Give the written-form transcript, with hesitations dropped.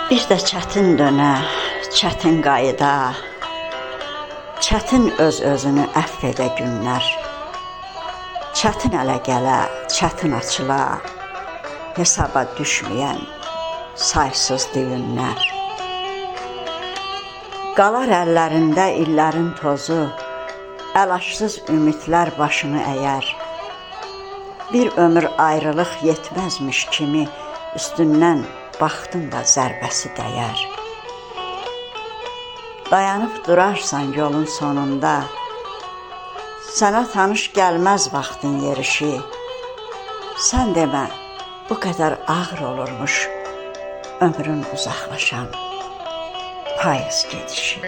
Bir də çətin dönə, çətin qayıda, çətin öz-özünü əfv edə günlər. Çətin ələ gələ, çətin açıla, hesaba düşməyən saysız düyünlər. Qalar əllərində illərin tozu, əlaşsız ümidlər başını əyər. Bir ömür ayrılıq yetməzmiş kimi üstündən baxdın da zərbəsi dəyər. Dayanıb durarsan yolun sonunda, sənə tanış gəlməz vaxtın yerişi. Sən demə, bu qədər ağır olurmuş ömrün uzaqlaşan payız gedişi.